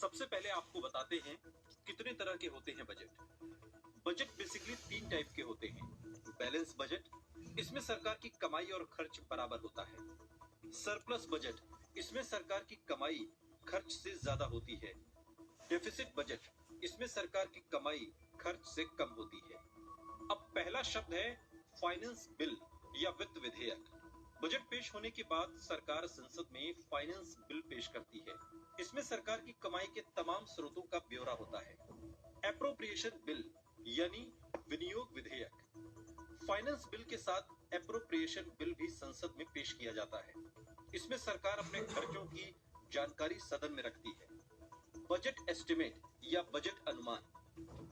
सबसे पहले आपको बताते हैं कितने तरह के होते हैं बजट। बजट बेसिकली 3 टाइप के होते हैं। बैलेंस बजट, इसमें सरकार की कमाई और खर्च बराबर होता है। सरप्लस बजट, इसमें सरकार की कमाई खर्च से ज्यादा होती है। डेफिसिट बजट, इसमें सरकार की कमाई खर्च से कम होती है। अब पहला शब्द है फाइनेंस बिल या वित्त विधेयक। बजट पेश होने के बाद सरकार संसद में फाइनेंस बिल पेश करती है। इसमें सरकार की कमाई के तमाम स्रोतों का ब्यौरा होता है। एप्रोप्रिएशन बिल यानी विनियोग विधेयक। फाइनेंस बिल के साथ एप्रोप्रिएशन बिल भी संसद में पेश किया जाता है। इसमें सरकार अपने खर्चों की जानकारी सदन में रखती है। बजट एस्टिमेट या बजट अनुमान,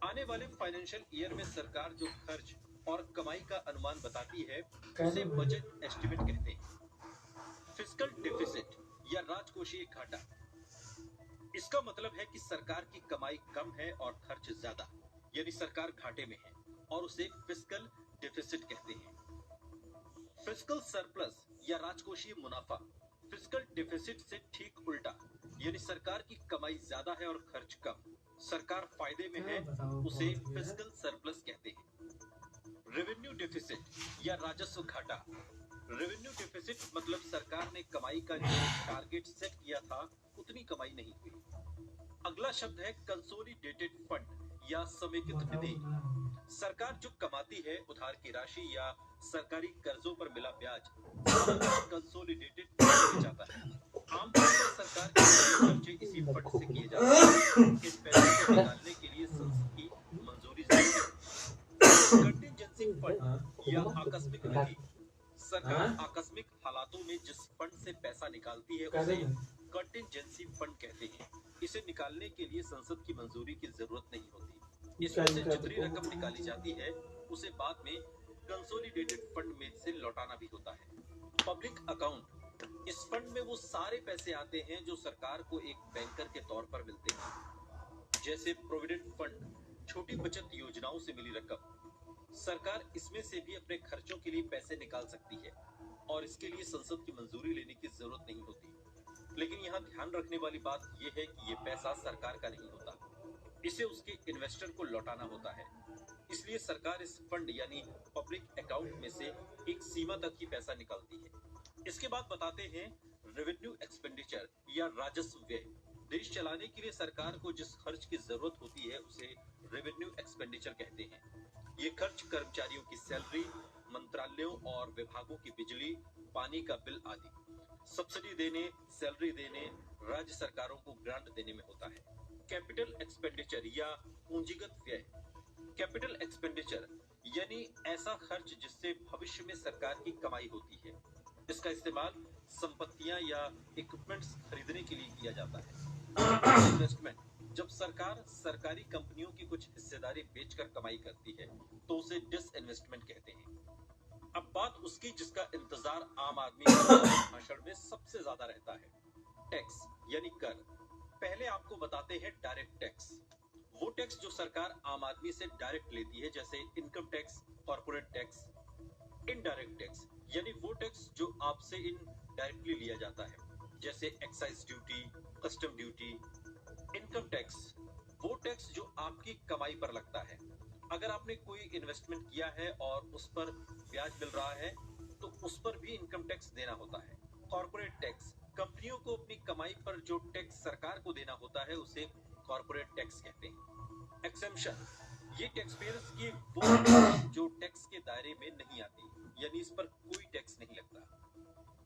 आने वाले फाइनेंशियल ईयर में सरकार जो खर्च और कमाई का अनुमान बताती है उसे बजट एस्टिमेट कहते हैं। फिस्कल डेफिसिट या राजकोषीय घाटा, इसका मतलब है कि सरकार की कमाई कम है और खर्च ज्यादा, यानी सरकार घाटे में है और उसे फिस्कल डेफिसिट कहते हैं। फिस्कल सरप्लस या राजकोषीय मुनाफा, फिस्कल डेफिसिट से ठीक उल्टा, यानी सरकार की कमाई ज्यादा है और खर्च कम, सरकार फायदे में है, उसे फिस्कल सरप्लस कहते हैं। रेवेन्यू डेफिसिट या राजस्व घाटा, रेवेन्यू डेफिसिट मतलब सरकार ने कमाई का जो टारगेट सेट किया था उतनी कमाई नहीं हुई। अगला शब्द है कंसोलिडेटेड फंड या समेकित निधि। सरकार जो कमाती है उधार की राशि या सरकारी कर्जों पर मिला ब्याज कंसोलिडेटेड फंड में जाता है। आमतौर पर सरकार के खर्चे इसी फंड से किए जाते हैं। इन पैसों को निकालने के लिए संसद की मंजूरी जरूरी है। कंटिजेंसी फंड या आकस्मिक निधि, सरकार आकस्मिक हालातों में जिस फंड से पैसा निकालती है उसे कंटिजेंसी फंड कहते हैं। इसे निकालने के लिए संसद की मंजूरी की जरूरत नहीं होती। इसमें से जितनी रकम निकाली जाती है उसे बाद में कंसोलिडेटेड फंड में से लौटाना भी होता है। पब्लिक अकाउंट, इस फंड में वो सारे पैसे आते हैं जो सरकार को एक बैंकर के तौर पर मिलते हैं, जैसे प्रोविडेंट फंड, छोटी बचत योजनाओं से मिली रकम। सरकार इसमें से भी अपने खर्चों के लिए पैसे निकाल सकती है और इसके लिए संसद की मंजूरी लेने की जरूरत नहीं होती। लेकिन यहाँ ध्यान रखने वाली बात यह है कि ये पैसा सरकार का नहीं होता, इसे उसके इन्वेस्टर को लौटाना होता है। इसलिए सरकार इस फंड यानी पब्लिक अकाउंट में से एक सीमा तक ही पैसा निकालती है। इसके बाद बताते हैं रेवेन्यू एक्सपेंडिचर या राजस्व व्यय। देश चलाने के लिए सरकार को जिस खर्च की जरूरत होती है उसे रेवेन्यू एक्सपेंडिचर कहते हैं। ये खर्च कर्मचारियों की सैलरी, मंत्रालयों और विभागों की बिजली, पानी का बिल आदि, सब्सिडी देने, सैलरी देने, राज्य सरकारों को ग्रांट देने में होता है। कैपिटल एक्सपेंडिचर या पूंजीगत व्यय। कैपिटल एक्सपेंडिचर यानी ऐसा खर्च जिससे भविष्य में सरकार की कमाई होती है। इसका इस्तेमाल संपत्तियां या इक्विपमेंट्स खरीदने के लिए किया जाता है। इन्वेस्टमेंट, जब सरकार सरकारी कंपनियों की कुछ हिस्सेदारी बेचकर कमाई करती है तो उसे डिसइन्वेस्टमेंट कहते हैं। अब बात उसकी जिसका इंतजार आम आदमी के भाषण में सबसे ज्यादा रहता है, टैक्स यानी कर। पहले आपको बताते हैं डायरेक्ट टैक्स, वो टैक्स जो सरकार आम आदमी से डायरेक्ट लेती है, जैसे income tax, corporate tax. Indirect tax यानी वो टैक्स जो आपसे इनडायरेक्टली लिया जाता है, जैसे excise duty, custom duty. Income tax, वो टैक्स जो आपकी कमाई पर लगता है। अगर आपने कोई इन्वेस्टमेंट किया है और उस पर ब्याज मिल रहा है तो उस पर भी इनकम टैक्स देना होता है। कॉर्पोरेट टैक्स, कंपनियों को अपनी कमाई पर जो टैक्स सरकार को देना होता है उसे कॉर्पोरेट टैक्स कहते हैं। एक्सेम्पशन, ये टैक्स पेयर्स की वो जो टैक्स के दायरे में नहीं आती, यानी इस पर कोई टैक्स नहीं लगता।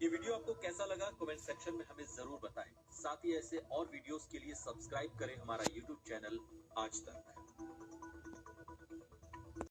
ये वीडियो आपको कैसा लगा कमेंट सेक्शन में हमें जरूर बताएं। साथ ही ऐसे और वीडियोस के लिए सब्सक्राइब करें हमारा YouTube चैनल आज तक।